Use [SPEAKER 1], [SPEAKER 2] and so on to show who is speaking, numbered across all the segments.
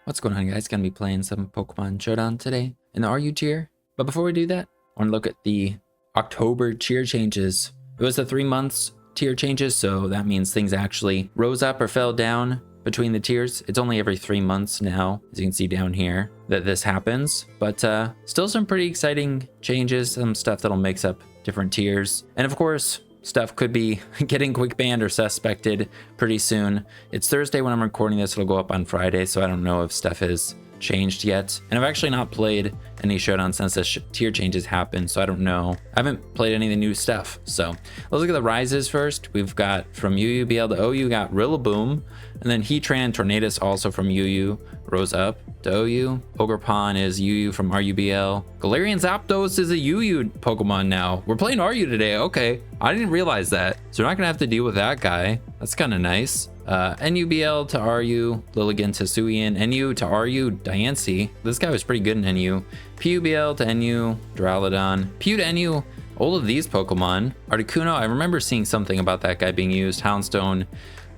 [SPEAKER 1] What's going on, guys? Gonna be playing some Pokemon Showdown today in the RU tier. But before we do that, I want to look at the October tier changes. It was the 3 months tier changes, so that means things actually rose up or fell down between the tiers. It's only every 3 months now, as you can see down here, that this happens. But still some pretty exciting changes, some stuff that'll mix up different tiers. And of course, stuff could be getting quick banned or suspected pretty soon. It's Thursday when I'm recording this. It'll go up on Friday, so I don't know if stuff has changed yet. And I've actually not played any Showdown since the tier changes happened, so I don't know. I haven't played any of the new stuff. So let's look at the rises first. We've got from UUBL to OU got Rillaboom, and then Heatran and Tornadus also from UU rose up to OU. Ogerpon is UU from RUBL. Galarian Zapdos is a UU Pokemon now. We're playing RU today. Okay, I didn't realize that. So we're not gonna have to deal with that guy. That's kind of nice. NUBL to RU, Lilligant to Hisuian, NU to RU, Diancie. This guy was pretty good in NU. PUBL to NU, Duraludon. PU to NU, all of these Pokemon. Articuno, I remember seeing something about that guy being used. Houndstone,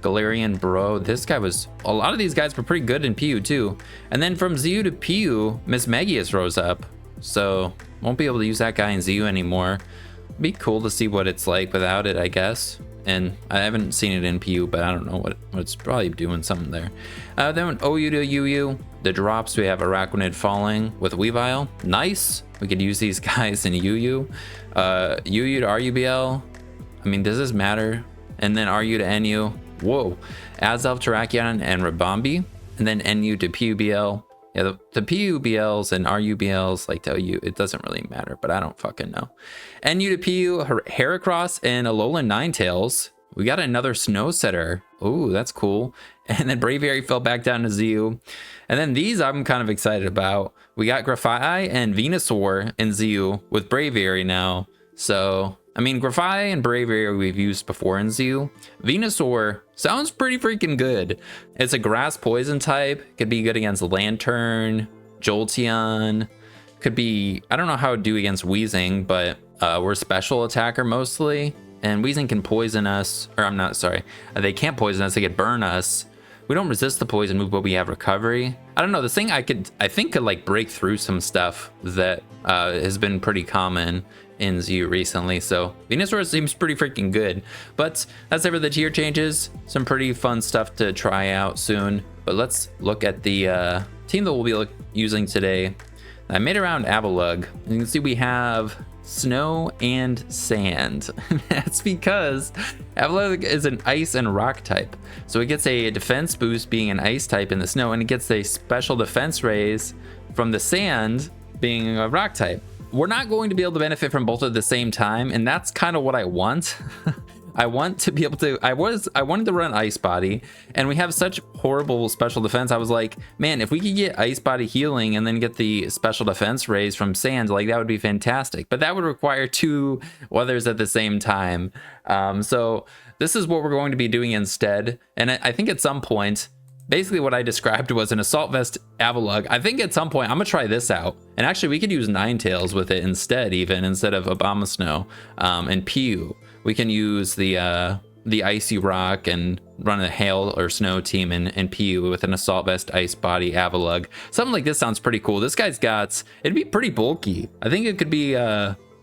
[SPEAKER 1] Galarian Bro. This guy was, a lot of these guys were pretty good in PU too. And then from ZU to PU, Miss Magius rose up. So won't be able to use that guy in ZU anymore. Be cool to see what it's like without it, I guess. And I haven't seen it in PU, but I don't know what it's probably doing something there. Then OU to UU, the drops, we have Araquanid Falling with Weavile. Nice. We could use these guys in UU. UU to RUBL. I mean, does this matter? And then RU to NU. Whoa. Azelf, Terrakion, and Rabombi. And then NU to PUBL. Yeah, the PUBLs and RUBLs, like to OU, it doesn't really matter, but I don't fucking know. NU to PU, Heracross, and Alolan Ninetales. We got another Snow Setter. Ooh, that's cool. And then Braviary fell back down to ZU. And then these I'm kind of excited about. We got Grafai and Venusaur in ZU with Braviary now. So, I mean, Grafai and Braviary we've used before in ZU. Venusaur sounds pretty freaking good. It's a grass poison type. Could be good against Lantern, Jolteon. Could be, I don't know how it would do against Weezing, but we're a special attacker mostly. And Weezing can poison us, or I'm not, sorry. They can't poison us, they could burn us. We don't resist the poison move, but we have recovery. I don't know, this thing I think could like break through some stuff that has been pretty common in ZU recently. So Venusaur seems pretty freaking good. But that's it for the tier changes. Some pretty fun stuff to try out soon. But let's look at the team that we'll be using today. I made around Avalugg. You can see we have snow and sand. That's because Avalugg is an ice and rock type. So it gets a defense boost being an ice type in the snow, and it gets a special defense raise from the sand being a rock type. We're not going to be able to benefit from both at the same time, and that's kind of what I want. I want to be able to, I wanted to run Ice Body, and we have such horrible special defense. I was like, man, if we could get Ice Body healing and then get the special defense raise from sand, like that would be fantastic. But that would require 2 weathers at the same time. So this is what we're going to be doing instead. And I think at some point, basically what I described was an Assault Vest Avalugg. I think at some point I'm gonna try this out. And actually we could use Ninetales with it instead of Abomasnow and PU. We can use the Icy Rock and run a Hail or Snow team in PU with an Assault Vest Ice Body Avalugg. Something like this sounds pretty cool. This guy's got, it'd be pretty bulky. I think it could be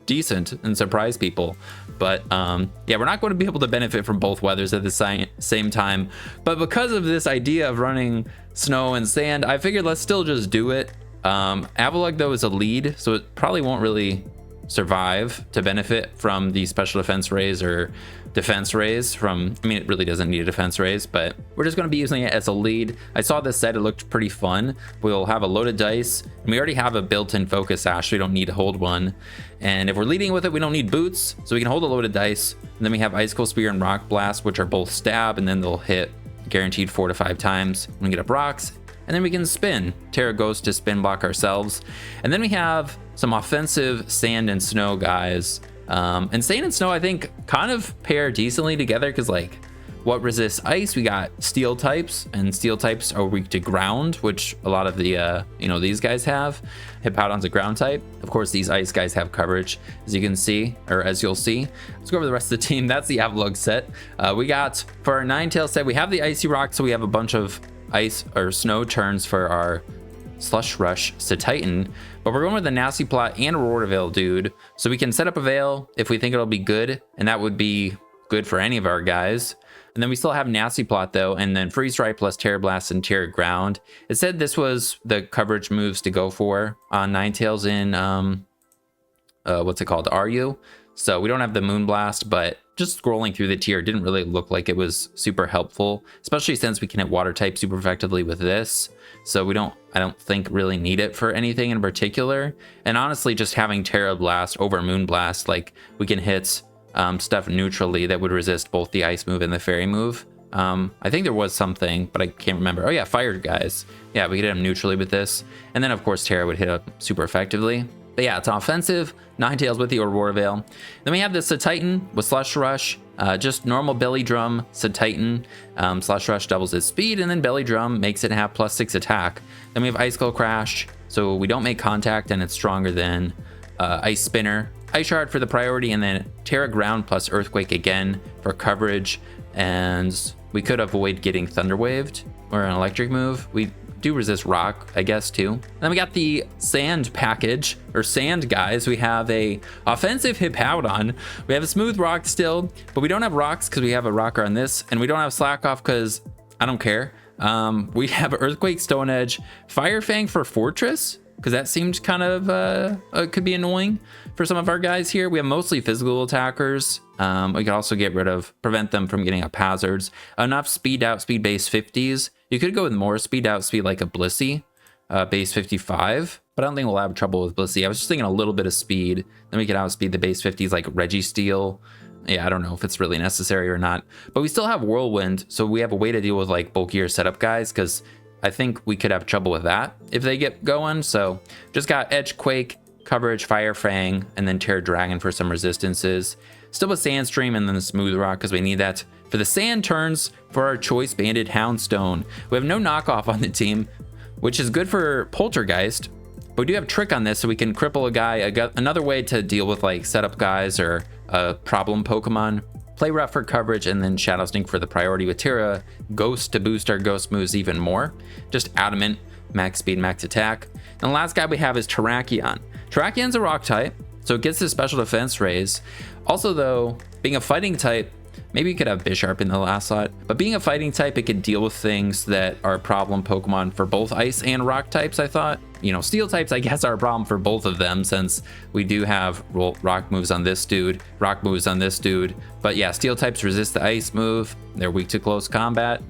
[SPEAKER 1] decent and surprise people. But yeah, we're not going to be able to benefit from both weathers at the same time. But because of this idea of running snow and sand, I figured let's still just do it. Avalugg though is a lead, so it probably won't really survive to benefit from the special defense raise or defense raise from, I mean, it really doesn't need a defense raise, but we're just going to be using it as a lead. I saw this set, it looked pretty fun. We'll have a loaded dice, and we already have a built-in focus sash, so we don't need to hold one. And if we're leading with it, we don't need boots, so we can hold a loaded dice. And then we have Icicle Spear and Rock Blast, which are both stab, and then they'll hit guaranteed 4 to 5 times. We can get up rocks, and then we can spin. Terra Ghost to spin block ourselves. And then we have some offensive sand and snow guys. And sand and snow, I think, kind of pair decently together because, like, what resists ice? We got steel types, and steel types are weak to ground, which a lot of the, these guys have. Hippowdon's a ground type. Of course, these ice guys have coverage, as you can see, or as you'll see. Let's go over the rest of the team. That's the Avalugg set. We got, for our Ninetales set, we have the Icy Rock, so we have a bunch of ice or snow turns for our Slush Rush Titan, but we're going with a Nasty Plot and a Roar Veil, dude. So we can set up a Veil if we think it'll be good, and that would be good for any of our guys. And then we still have Nasty Plot though, and then Freeze Dry plus Terra Blast and Terra Ground. It said this was the coverage moves to go for on Ninetales in what's it called, RU. So we don't have the Moonblast, but just scrolling through the tier didn't really look like it was super helpful, especially since we can hit water type super effectively with this. So I don't think really need it for anything in particular. And honestly, just having Terra Blast over Moonblast, like we can hit stuff neutrally that would resist both the ice move and the fairy move. I think there was something, but I can't remember. Oh yeah, fire guys. Yeah, we could hit them neutrally with this. And then of course Terra would hit up super effectively. But yeah, it's offensive. Ninetales with the Aurora Veil. Then we have this Titan with Slush Rush. Just normal Belly Drum Titan. Slush Rush doubles its speed, and then Belly Drum makes it have +6 attack. Then we have Ice Skull Crash, so we don't make contact, and it's stronger than Ice Spinner. Ice Shard for the priority, and then Terra Ground plus Earthquake again for coverage. And we could avoid getting Thunder Waved or an electric move. We do resist rock, I guess, too. And then we got the sand package, or sand guys. We have a offensive Hippowdon. We have a smooth rock still, but we don't have rocks because we have a rocker on this, and we don't have slack off because I don't care. We have Earthquake, Stone Edge, Fire Fang for Fortress, because that seemed kind of could be annoying for some of our guys here. We have mostly physical attackers. We could also prevent them from getting up hazards. Enough speed out, speed base 50s. You could go with more speed out, speed like a Blissey, base 55, but I don't think we'll have trouble with Blissey. I was just thinking a little bit of speed. Then we could outspeed the base 50s like Registeel. Yeah, I don't know if it's really necessary or not, but we still have Whirlwind, so we have a way to deal with like bulkier setup guys, because I think we could have trouble with that if they get going. So just got Edge Quake, coverage, Fire Fang, and then Terra Dragon for some resistances. Still with Sandstream and then the Smooth Rock because we need that for the sand turns for our Choice Banded Houndstone. We have no knockoff on the team, which is good for Poltergeist, but we do have Trick on this, so we can cripple a guy. Another way to deal with like setup guys or problem Pokemon. Play Rough for coverage, and then Shadow Sneak for the priority with Terra Ghost to boost our ghost moves even more. Just Adamant, max speed, max attack. And the last guy we have is Terrakion. Terrakion's a rock type, so it gets the special defense raise. Also though, being a fighting type, maybe you could have Bisharp in the last slot, but being a fighting type, it could deal with things that are problem Pokemon for both ice and rock types, I thought. You know, steel types, I guess, are a problem for both of them, since we do have rock moves on this dude, rock moves on this dude. But yeah, steel types resist the ice move. They're weak to close combat.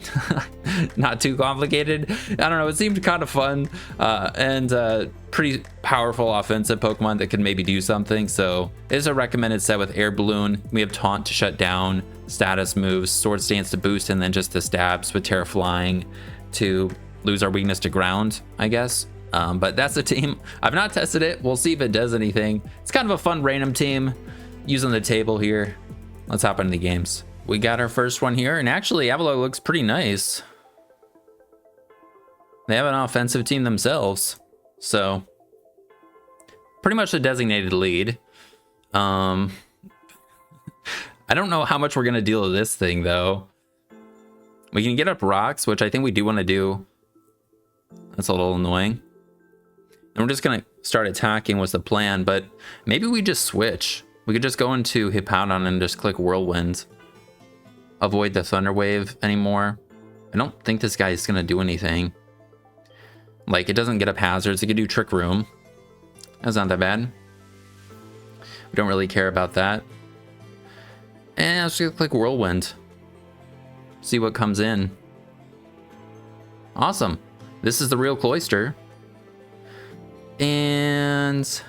[SPEAKER 1] Not too complicated. I don't know, it seemed kind of fun, and pretty powerful offensive Pokemon that could maybe do something. So it is a recommended set with Air Balloon. We have Taunt to shut down, status moves, Swords Dance to boost, and then just the stabs with Terra Flying to lose our weakness to ground, I guess. But that's the team. I've not tested it. We'll see if it does anything. It's kind of a fun random team using the table here. Let's hop into the games. We got our first one here, and actually Avalugg looks pretty nice. They have an offensive team themselves, so pretty much a designated lead. I don't know how much we're gonna deal with this thing though. We can get up rocks, which I think we do want to do. That's a little annoying. And we're just gonna start attacking was the plan, but maybe we just switch. We could just go into Hippowdon and just click Whirlwind. Avoid the Thunder Wave anymore. I don't think this guy is gonna do anything. Like, it doesn't get up hazards. It could do Trick Room. That's not that bad. We don't really care about that. And let's just click Whirlwind. See what comes in. Awesome. This is the real Cloyster. And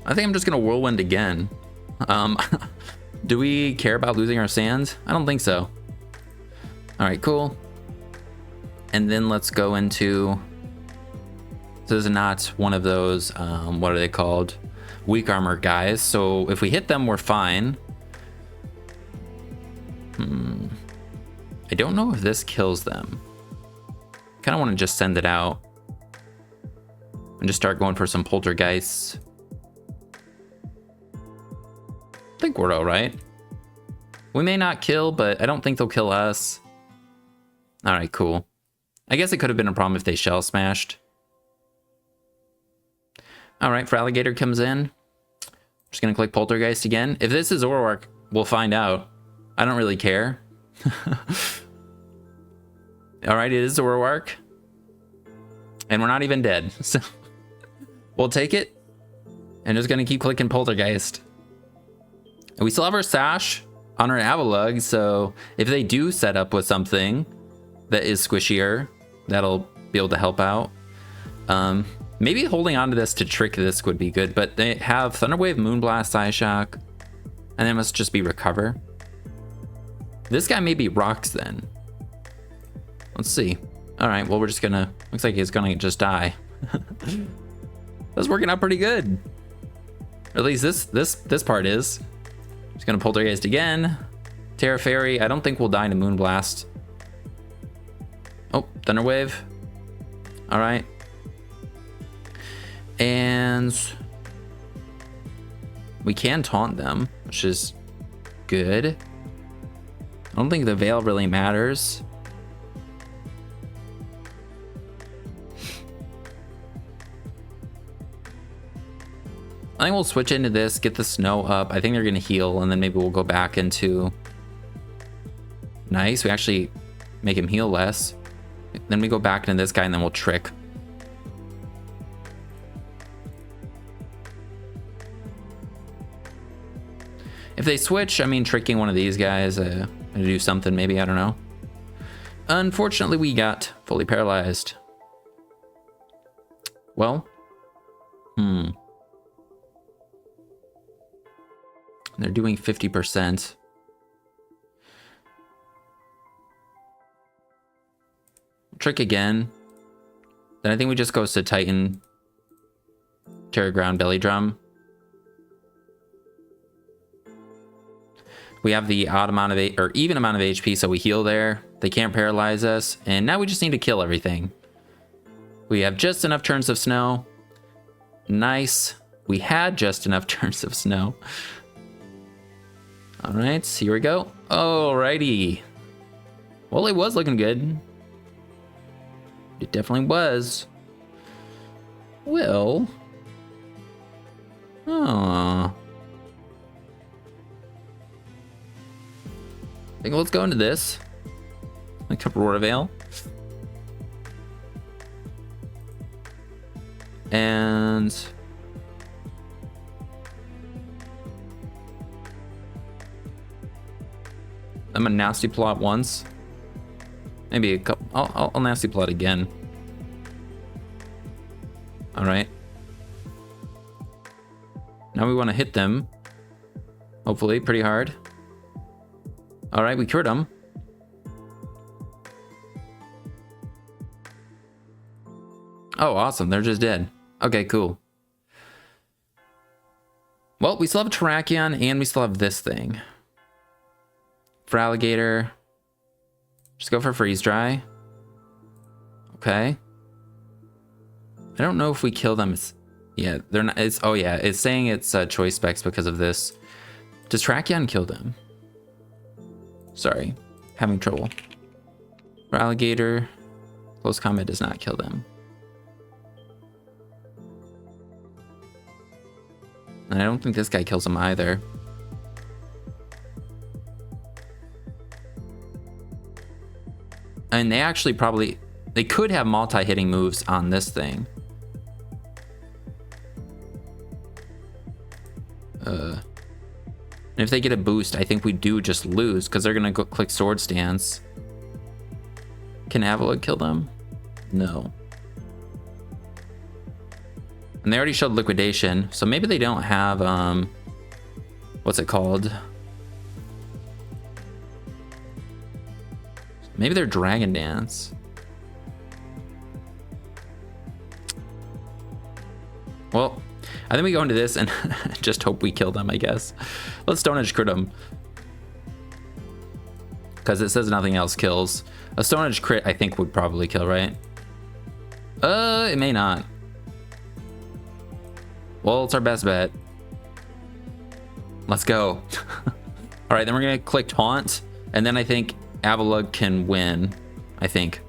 [SPEAKER 1] I think I'm just gonna Whirlwind again. Do we care about losing our sand? I don't think so. All right, cool. And then let's go into, this is not one of those, what are they called? Weak armor guys. So if we hit them, we're fine. I don't know if this kills them. Kind of want to just send it out and just start going for some poltergeists. I think we're all right. We may not kill, but I don't think they'll kill us. All right, cool. I guess it could have been a problem if they shell smashed. All right, Alligator comes in. Just gonna click Poltergeist again. If this is Zoroark, we'll find out. I don't really care. All right, it is Zoroark. And we're not even dead, so we'll take it. And just gonna keep clicking Poltergeist. And we still have our Sash on our Avalugg, so if they do set up with something that is squishier, that'll be able to help out. Maybe holding on to this to trick this would be good, but they have Thunderwave, Moonblast, Psyshock, and then must just be Recover. This guy maybe rocks then. Let's see. All right, well, we're just gonna, looks like he's gonna just die. That's working out pretty good. Or at least this part is. Just gonna Poltergeist again. Terra Fairy, I don't think we'll die to Moonblast. Oh, Thunderwave. All right. And we can taunt them, which is good. I don't think the Veil really matters. I think we'll switch into this, get the snow up. I think they're gonna heal, and then maybe we'll go back into... Nice, we actually make him heal less. Then we go back into this guy, and then we'll trick. If they switch, I mean, tricking one of these guys to do something, maybe, I don't know. Unfortunately, we got fully paralyzed. Well, they're doing 50%. Trick again. Then I think we just goes to Titan, Terra Ground, Belly Drum. We have the odd amount of or even amount of HP, so we heal there. They can't paralyze us, and now we just need to kill everything. We have just enough turns of snow. Nice. We had just enough turns of snow. All right, here we go. Alrighty. Well, it was looking good. It definitely was. Well. Oh. I think let's go into this. Like a Aurora Veil. And I'm gonna nasty plot once. Maybe a couple. I'll nasty plot again. All right. Now we want to hit them. Hopefully, pretty hard. All right, we cured them. Oh, awesome. They're just dead. Okay, cool. Well, we still have a Terrakion, and we still have this thing. For Alligator, just go for Freeze Dry. Okay. I don't know if we kill them. Yeah, they're not. It's, oh yeah, it's saying it's choice specs because of this. Does Terrakion kill them? Sorry, having trouble. For Alligator, close combat does not kill them. And I don't think this guy kills them either. And they actually probably, they could have multi-hitting moves on this thing. And if they get a boost, I think we do just lose because they're gonna go click Sword Stance. Can Avalugg kill them? No. And they already showed Liquidation, so maybe they don't have, what's it called? Maybe they're Dragon Dance. Well, I think we go into this and just hope we kill them, I guess. Let's Stone Edge crit them. Because it says nothing else kills. A Stone Edge crit, I think, would probably kill, right? It may not. Well, it's our best bet. Let's go. All right, then we're gonna click Taunt, and then I think Avalugg can win. I think.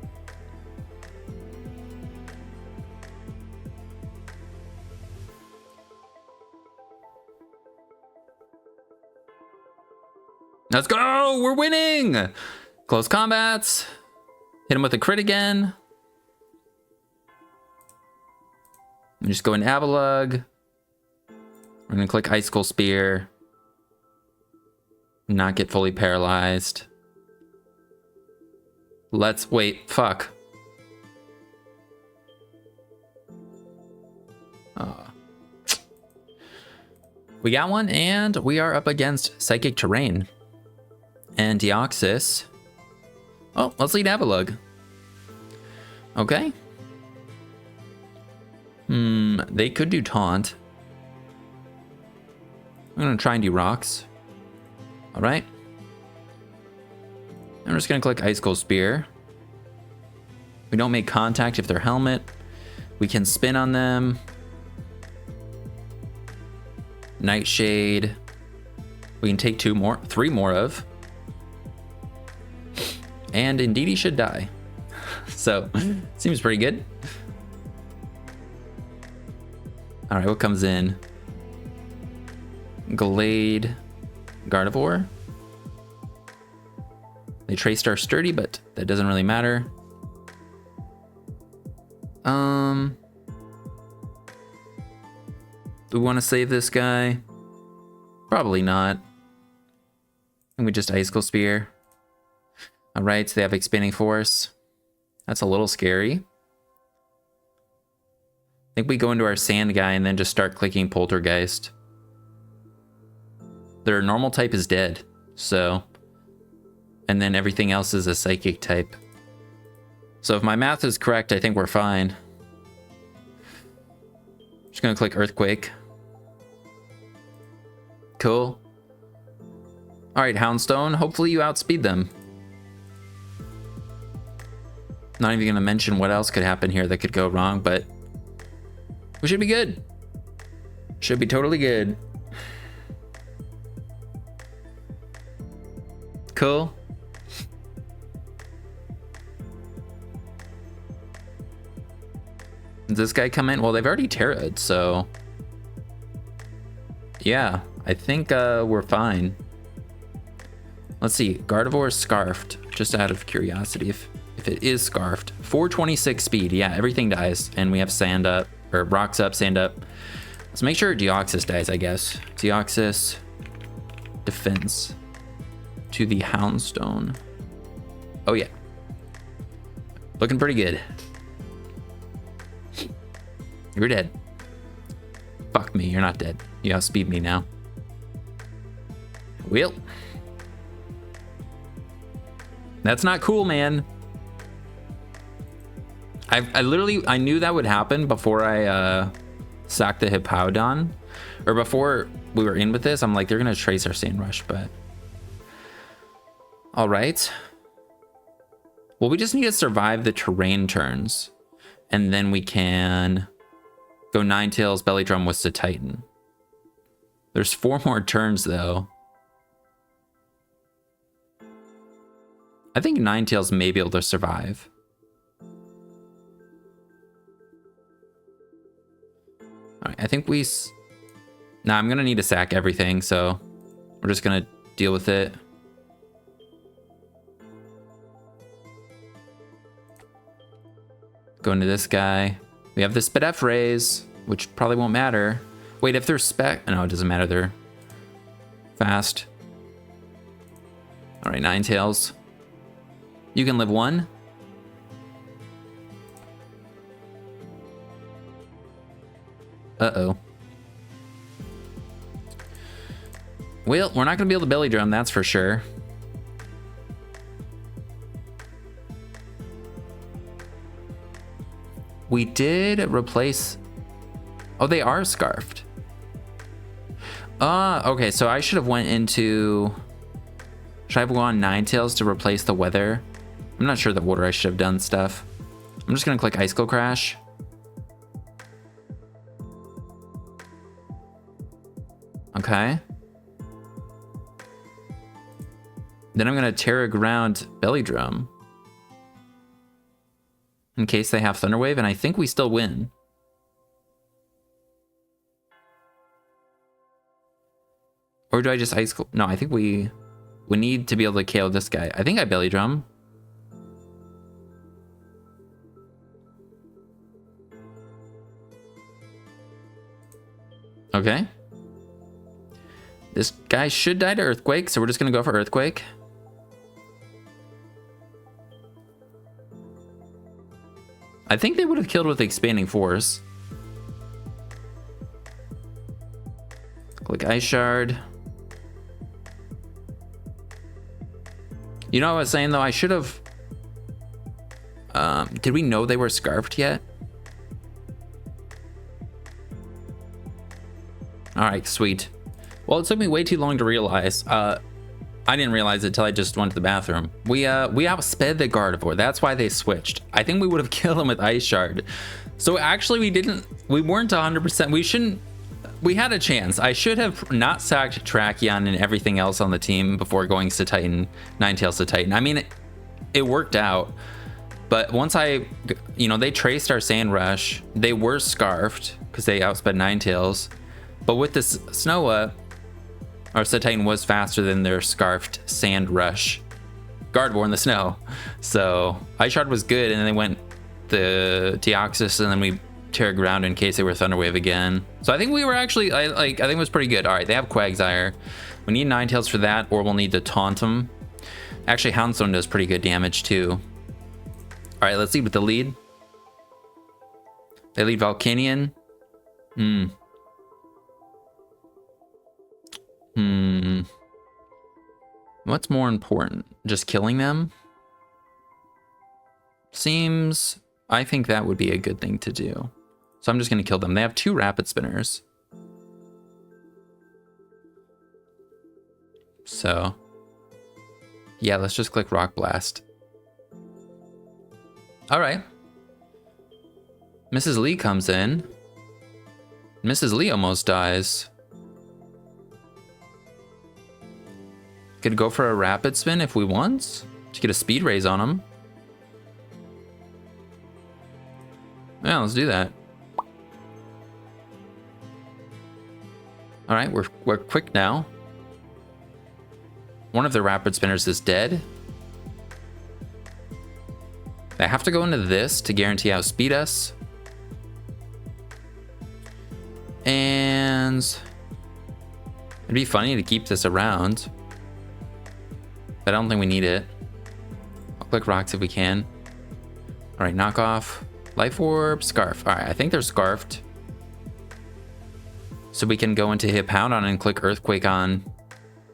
[SPEAKER 1] Let's go! We're winning! Close combats. Hit him with a crit again. I'm just going Avalugg. We're gonna click Icicle Spear. Not get fully paralyzed. Let's wait. Fuck. We got one, and we are up against Psychic Terrain and Deoxys. Oh, let's lead Avalugg. Okay. They could do Taunt. I'm gonna try and do Rocks. All right. I'm just gonna click Icicle Spear. We don't make contact if they're helmet. We can spin on them. Nightshade. We can take 3 more of. And indeed he should die. So, seems pretty good. All right, what comes in? Glade Gardevoir. They traced our Sturdy, but that doesn't really matter. Do we want to save this guy? Probably not. And we just Icicle Spear. All right, so they have Expanding Force. That's a little scary. I think we go into our Sand guy and then just start clicking Poltergeist. Their normal type is dead, so... And then everything else is a Psychic type. So if my math is correct, I think we're fine. Just gonna click Earthquake. Cool. Alright, Houndstone. Hopefully you outspeed them. Not even gonna mention what else could happen here that could go wrong, but... we should be good. Should be totally good. Cool. Does this guy come in? Well, they've already Terra'd, so... yeah, I think we're fine. Let's see. Gardevoir is Scarfed, just out of curiosity if it is Scarfed. 426 speed. Yeah, everything dies. And we have Sand up, or Rocks up, Sand up. Let's make sure Deoxys dies, I guess. Deoxys defense to the Houndstone. Oh, yeah. Looking pretty good. You're dead. Fuck me, you're not dead. You outspeed me now. Well. That's not cool, man. I literally, I knew that would happen before I sacked the Hippowdon. Or before we were in with this, I'm like, they're gonna trace our Sand Rush, but... Alright. Well, we just need to survive the terrain turns. And then we can... go Ninetales, Belly Drum with Titan. There's 4 more turns, though. I think Ninetales may be able to survive. Alright, I think we... Nah, I'm gonna need to sack everything, so... we're just gonna deal with it. Go into this guy. We have the Spidef raise, which probably won't matter. Wait, if they're spec... no, it doesn't matter. They're fast. All right, Ninetales. You can live 1. Uh-oh. Well, we're not going to be able to Belly Drum, that's for sure. We did replace... oh, they are Scarfed. Okay, so I should have went into... should I have gone Ninetales to replace the weather? I'm not sure the order I should have done stuff. I'm just gonna click Icicle Crash. Okay. Then I'm gonna Terra Ground Belly Drum. in case they have Thunder Wave, and I think we still win. Or do I just Ice... No, I think we need to be able to KO this guy. I think I Belly Drum. Okay. This guy should die to Earthquake, so we're just going to go for Earthquake. I think they would have killed with Expanding Force. Click Ice Shard. You know what I was saying, though? I should have... did we know they were Scarfed yet? Alright, sweet. Well, it took me way too long to realize. I didn't realize it until I just went to the bathroom. We outsped the Gardevoir. That's why they switched. I think we would have killed him with Ice Shard. So actually we weren't 100%. We had a chance. I should have not sacked Tracheon and everything else on the team before going to Titan, Ninetales to Titan. I mean, it worked out. But once they traced our Sand Rush. They were Scarfed because they outsped Ninetales. But with this Snowa, our Titan was faster than their Scarfed Sand Rush Gardevoir in the snow. So Ice Shard was good, and then they went the Deoxys, and then we Terra Ground in case they were Thunder Wave again. So I think we were actually, I think it was pretty good. All right, they have Quagsire. We need Ninetales for that, or we'll need to taunt them. Actually, Houndstone does pretty good damage too. All right, let's lead with the lead. They lead Volcanion. What's more important? Just killing them? Seems... I think that would be a good thing to do. So I'm just going to kill them. They have 2 Rapid Spinners. So... yeah, let's just click Rock Blast. Alright. Mrs. Lee comes in. Mrs. Lee almost dies. Could go for a Rapid Spin if we want. Just get a Speed Raise on him. Yeah, let's do that. Alright, we're quick now. One of the Rapid Spinners is dead. They have to go into this to guarantee outspeed us. And it'd be funny to keep this around, but I don't think we need it. I'll click Rocks if we can. All right, knock off. Life Orb, Scarf. All right, I think they're Scarfed. So we can go into Hippowdon and click Earthquake on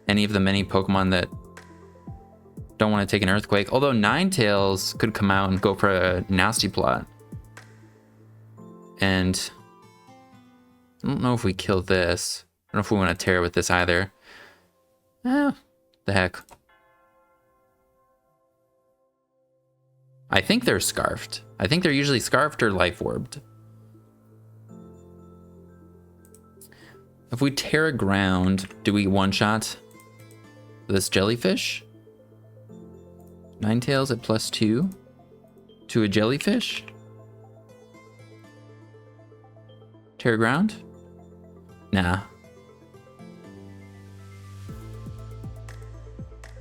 [SPEAKER 1] any of the many Pokemon that don't want to take an Earthquake. Although Ninetales could come out and go for a Nasty Plot. And I don't know if we kill this. I don't know if we want to tear with this either. The heck. I think they're Scarfed. I think they're usually Scarfed or Life Orbed. If we Terra Ground, do we one-shot this Jellyfish? Ninetales at +2 to a Jellyfish? Terra Ground? Nah.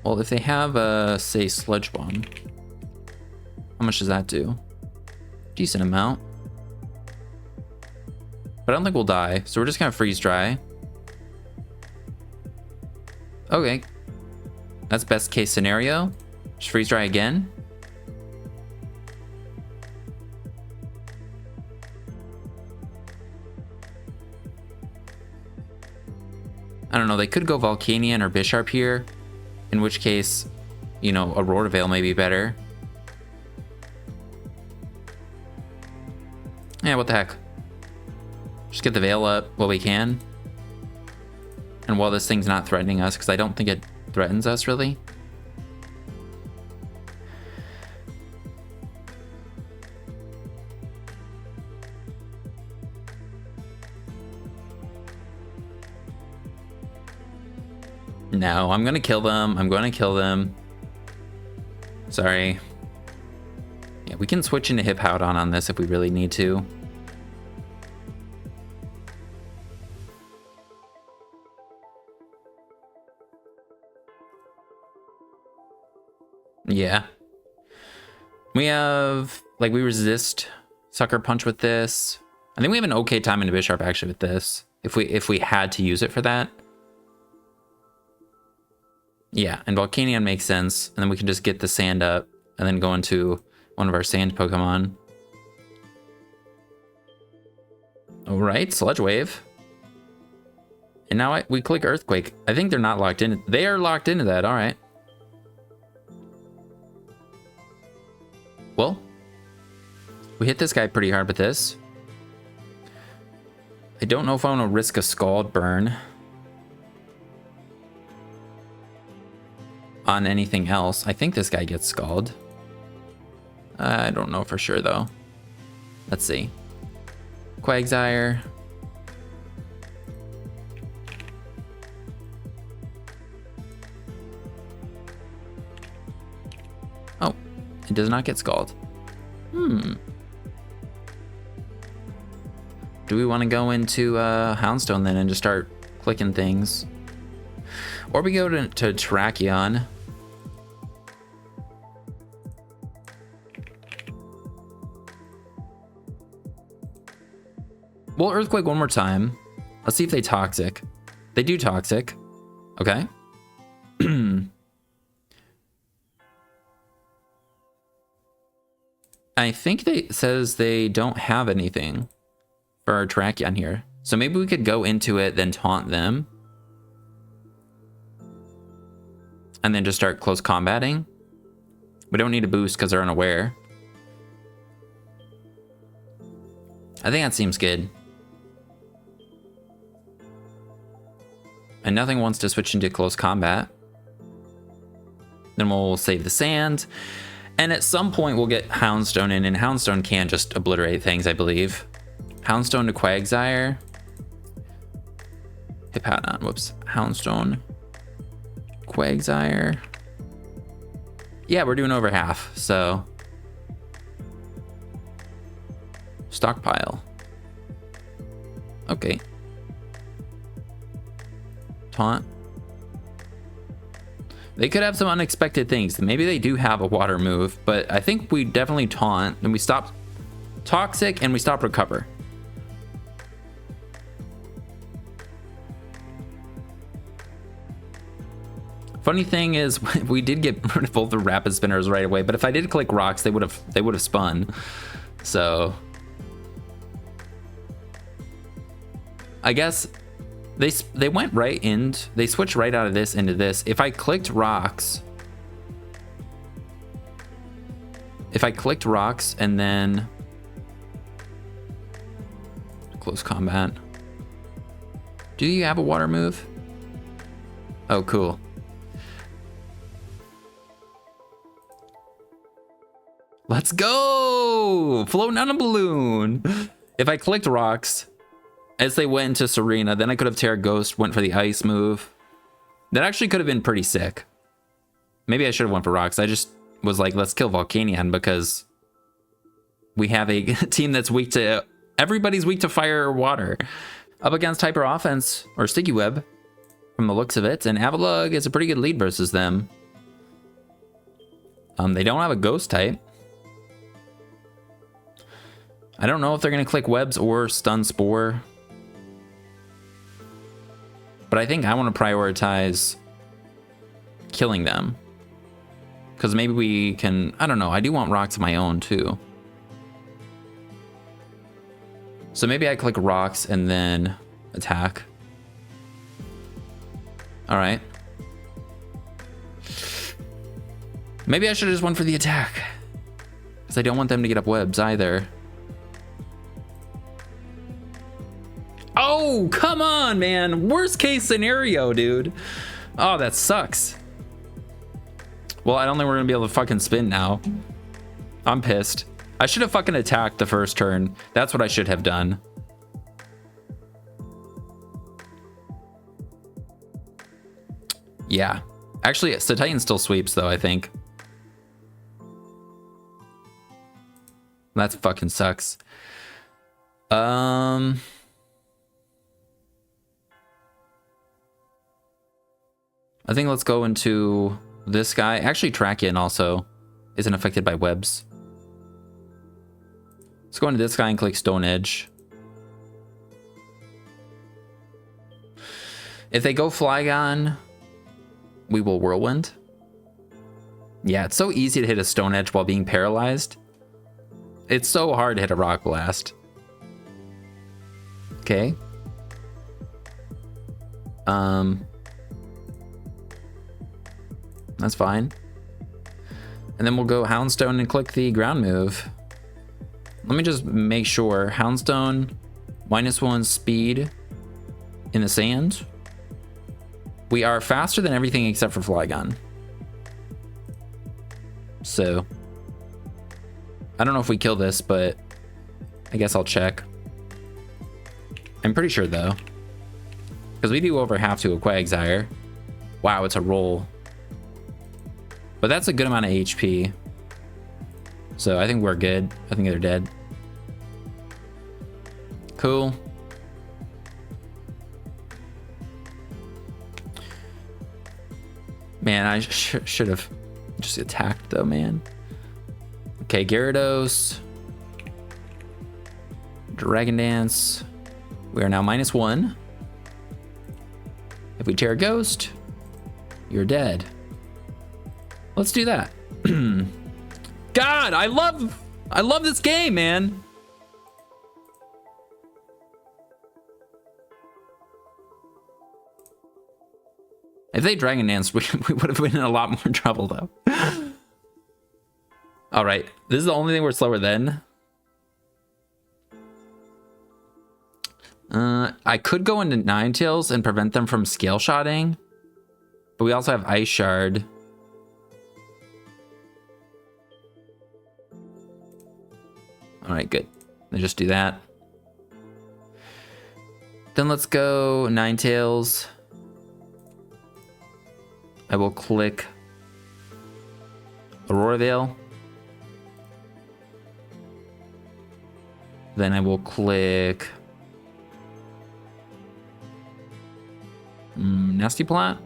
[SPEAKER 1] Well, if they have a, say, Sludge Bomb, how much does that do? Decent amount. But I don't think we'll die, so we're just gonna freeze dry. Okay. That's best case scenario. Just freeze dry again. I don't know, they could go Volcanion or Bisharp here, in which case, you know, Aurora Veil may be better. Yeah, what the heck. Just get the Veil up while we can. And while this thing's not threatening us, because I don't think it threatens us, really. No, I'm gonna kill them. Sorry. Yeah, We can switch into Hippowdon on this if we really need to. Yeah. We have, like, we resist Sucker Punch with this. I think we have an okay time into Bisharp actually with this. If we had to use it for that. Yeah, and Volcanion makes sense. And then we can just get the sand up and then go into one of our sand Pokemon. Alright, Sludge Wave. And now we click Earthquake. I think they're not locked in. They are locked into that, alright. Well, we hit this guy pretty hard with this. I don't know if I want to risk a Scald Burn on anything else. I think this guy gets Scald. I don't know for sure, though. Let's see. Quagsire. Oh, it does not get Scald. Do we want to go into Houndstone then and just start clicking things? Or we go to Terrakion. We'll Earthquake one more time. Let's see if they Toxic. They do Toxic. Okay. I think it says they don't have anything for our Terrakion here. So maybe we could go into it, then taunt them. And then just start close combating. We don't need a boost because they're unaware. I think that seems good. And nothing wants to switch into close combat. Then we'll save the sand. And at some point we'll get Houndstone in, and Houndstone can just obliterate things, I believe. Houndstone to Quagsire. Hippowdon, whoops. Houndstone. Quagsire. Yeah, we're doing over half, so. Stockpile. Okay. Taunt. They could have some unexpected things. Maybe they do have a water move, but I think we definitely taunt, and we stop Toxic, and we stop Recover. Funny thing is, we did get rid of both the Rapid Spinners right away, but if I did click Rocks, they would have spun. So I guess they went right in. They switched right out of this into this. If I clicked Rocks, and then close combat. Do you have a water move? Oh, cool. Let's go! Floating on a balloon. If I clicked Rocks as they went into Serena, then I could have Terra Ghost, went for the ice move. That actually could have been pretty sick. Maybe I should have went for Rocks. I just was like, let's kill Volcanion because we have a team that's weak to... Everybody's weak to fire or water. Up against Hyper Offense, or Sticky Web, from the looks of it. And Avalugg is a pretty good lead versus them. They don't have a Ghost type. I don't know if they're going to click Webs or Stun Spore. But I think I want to prioritize killing them. Because maybe we can... I don't know. I do want Rocks of my own, too. So maybe I click Rocks and then attack. Alright. Maybe I should have just went for the attack. Because I don't want them to get up Webs either. Oh, come on, man. Worst case scenario, dude. Oh, that sucks. Well, I don't think we're going to be able to fucking spin now. I'm pissed. I should have fucking attacked the first turn. That's what I should have done. Yeah. Actually, Titan still sweeps, though, I think. That fucking sucks. I think let's go into this guy. Actually, Trakian also isn't affected by webs. Let's go into this guy and click Stone Edge. If they go Flygon, we will Whirlwind. Yeah, it's so easy to hit a Stone Edge while being paralyzed. It's so hard to hit a Rock Blast. Okay. That's fine. And then we'll go Houndstone and click the ground move. Let me just make sure. Houndstone, -1 speed in the sand. We are faster than everything except for Flygon. So, I don't know if we kill this, but I guess I'll check. I'm pretty sure though, because we do over half to a Quagsire. Wow, it's a roll. But that's a good amount of HP. So I think we're good. I think they're dead. Cool. Man, I should have just attacked though, man. Okay, Gyarados. Dragon Dance. We are now -1. If we tear a Ghost, you're dead. Let's do that. God, I love this game, man. If they Dragon Danced, we would have been in a lot more trouble though. All right, this is the only thing we're slower than. I could go into Ninetales and prevent them from Scale Shotting, but we also have Ice Shard. All right, good. Let's just do that. Then let's go Ninetales. I will click Aurora Veil. Then I will click Nasty Plant.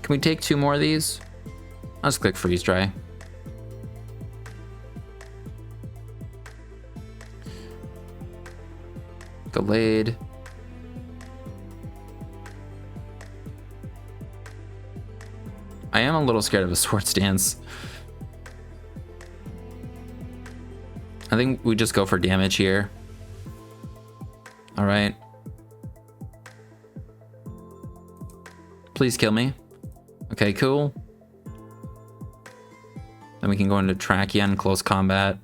[SPEAKER 1] Can we take 2 more of these? I'll just click Freeze Dry. Gallade. I am a little scared of a Swords Dance. I think we just go for damage here. All right. Please kill me. Okay, cool. Then we can go into Trakian, close combat.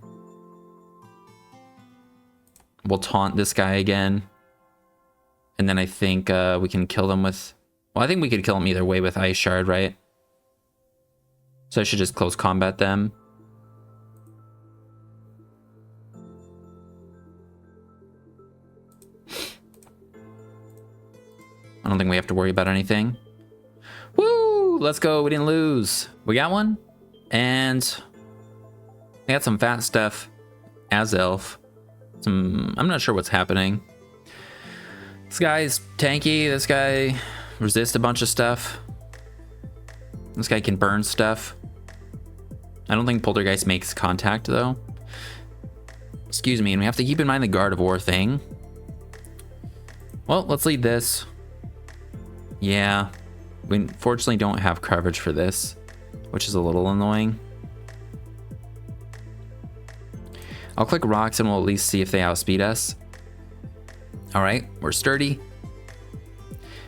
[SPEAKER 1] We'll taunt this guy again. And then I think we can kill them with... Well, I think we could kill him either way with Ice Shard, right? So I should just close combat them. I don't think we have to worry about anything. Woo! Let's go. We didn't lose. We got one. And I got some fat stuff. Azelf. I'm not sure what's happening. This guy's tanky. This guy resists a bunch of stuff. This guy can burn stuff. I don't think Poltergeist makes contact though. Excuse me, and we have to keep in mind the Gardevoir thing. Well, let's lead this. Yeah, we unfortunately don't have coverage for this, which is a little annoying. I'll click Rocks and we'll at least see if they outspeed us. All right, we're sturdy.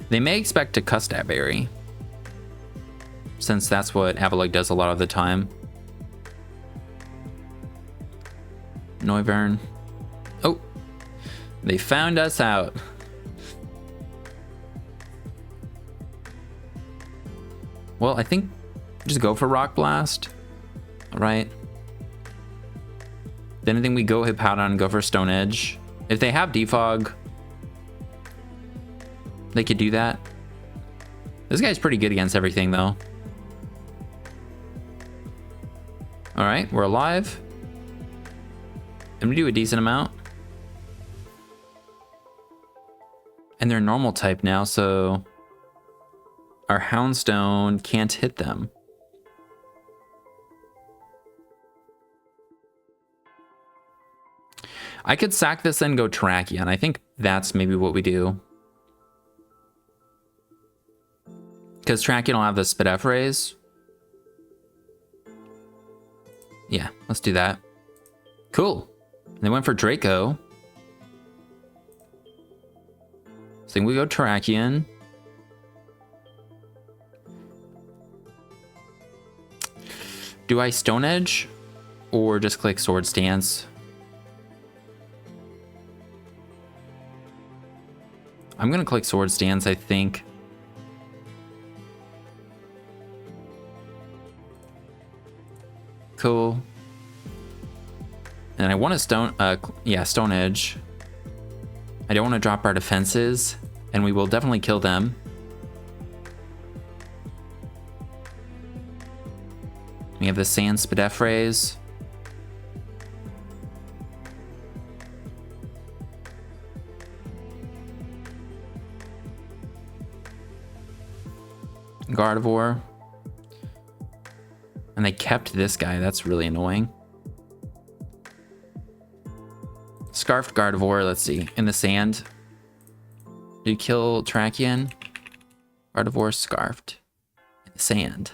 [SPEAKER 1] They may expect to Custap Berry, since that's what Avalugg does a lot of the time. Noivern. Oh, they found us out. Well, I think just go for Rock Blast. All right. Then I think we go Hippowdon and go for Stone Edge. If they have Defog, they could do that. This guy's pretty good against everything though. All right, we're alive. And we do a decent amount. And they're normal type now, so our Houndstone can't hit them. I could sack this and go Terrakion. I think that's maybe what we do. Because Terrakion will have the Spidef raise. Yeah, let's do that. Cool. And they went for Draco. So I think we go Terrakion. Do I Stone Edge or just click Sword Stance? I'm gonna click Sword Stance, I think. Cool. And I want to Stone Edge. I don't want to drop our defenses, and we will definitely kill them. We have the Sand Spidef raise. Gardevoir. And they kept this guy. That's really annoying. Scarfed Gardevoir, let's see. In the sand. Do you kill Terrakion? Gardevoir scarfed. In the sand.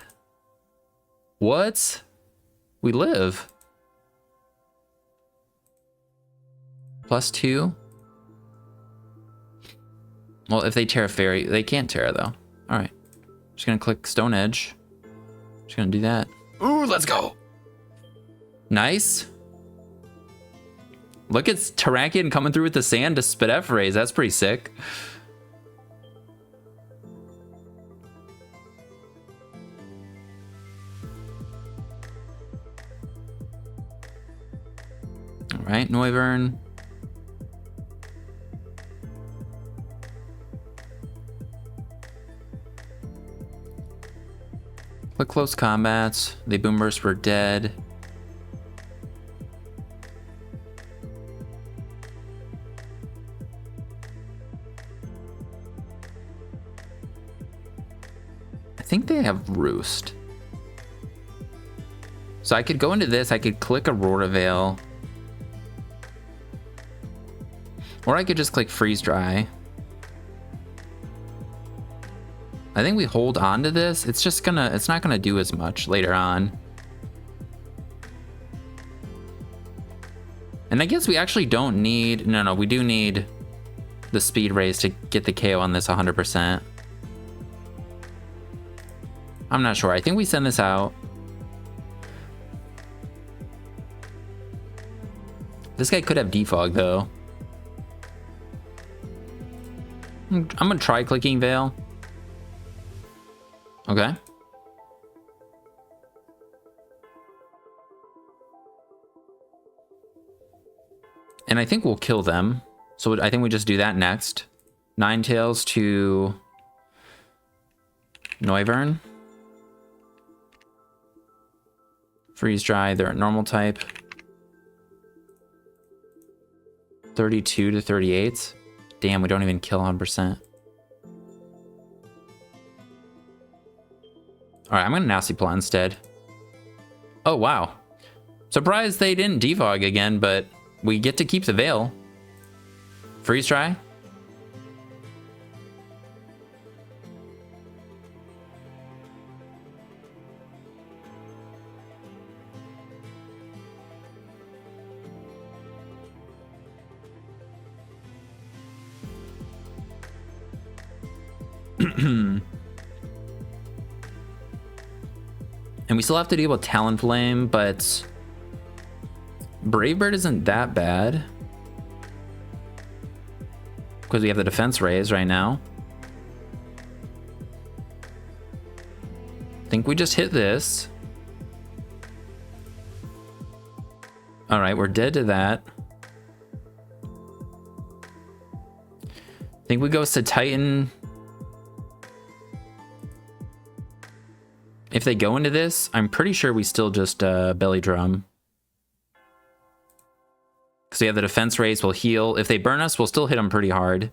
[SPEAKER 1] What? We live. +2. Well, if they Terra Fairy, they can't Terra though. Alright. Just gonna click Stone Edge. Just gonna do that. Ooh, let's go. Nice. Look at Terrakion coming through with the sand to Spidef raise. That's pretty sick. All right, Noivern. Click close combats. The Boomburst were dead. I think they have Roost. So I could go into this, I could click Aurora Veil. Or I could just click Freeze Dry. I think we hold on to this. It's not gonna do as much later on. And I guess we actually don't need, no, we do need the speed raise to get the KO on this 100%. I'm not sure. I think we send this out. This guy could have Defog though. I'm gonna try clicking Veil. Okay. And I think we'll kill them. So I think we just do that next. Ninetales to Noivern. Freeze Dry, they're a normal type. 32 to 38. Damn, we don't even kill 100%. Alright, I'm gonna Nasty Plot instead. Oh, wow. Surprised they didn't defog again, but we get to keep the Veil. Freeze Dry. And we still have to deal with Talonflame, but Brave Bird isn't that bad. Because we have the defense raise right now. I think we just hit this. Alright, we're dead to that. I think we go to Titan. if they go into this, I'm pretty sure we still just belly drum. Because we have the defense raise, we'll heal. If they burn us, we'll still hit them pretty hard.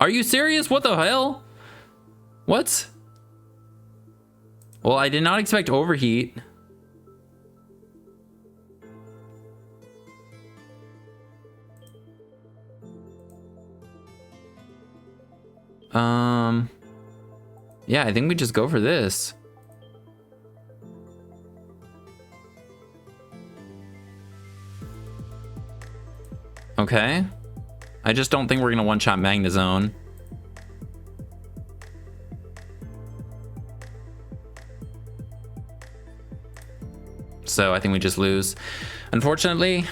[SPEAKER 1] Are you serious? What the hell? What? Well, I did not expect overheat. Yeah, I think we just go for this. Okay. I just don't think we're gonna one-shot Magnezone. So I think we just lose. Unfortunately,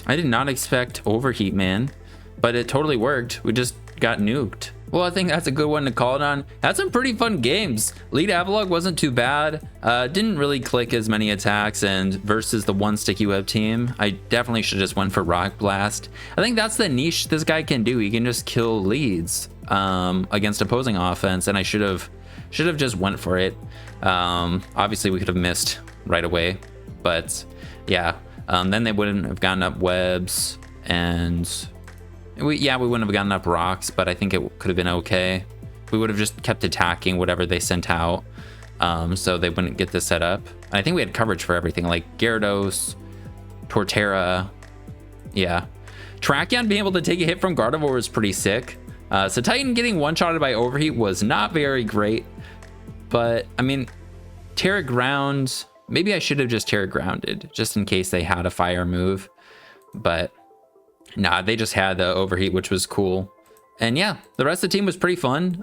[SPEAKER 1] I did not expect overheat, man. But it totally worked. We just got nuked. Well, I think that's a good one to call it on. Had some pretty fun games. Lead Avalugg wasn't too bad. Didn't really click as many attacks, and versus the one sticky web team, I definitely should just went for Rock Blast. I think that's the niche this guy can do. He can just kill leads against opposing offense, and I should have just went for it. Obviously, we could have missed right away, but yeah. Then they wouldn't have gotten up webs, and we wouldn't have gotten up rocks, but I think it could have been okay. We would have just kept attacking whatever they sent out, so they wouldn't get this set up. And I think we had coverage for everything, like Gyarados, Torterra. Yeah. Tracheon being able to take a hit from Gardevoir was pretty sick. So Titan getting one-shotted by Overheat was not very great. But, I mean, Terra Ground, maybe I should have just Terra Grounded, just in case they had a fire move. But nah, they just had the Overheat, which was cool. And yeah, the rest of the team was pretty fun.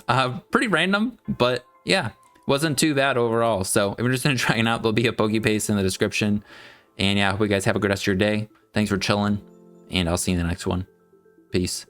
[SPEAKER 1] Pretty random, but yeah, wasn't too bad overall. So if you're just try it out, there'll be a Pokepaste in the description. And yeah, I hope you guys have a good rest of your day. Thanks for chilling, and I'll see you in the next one. Peace.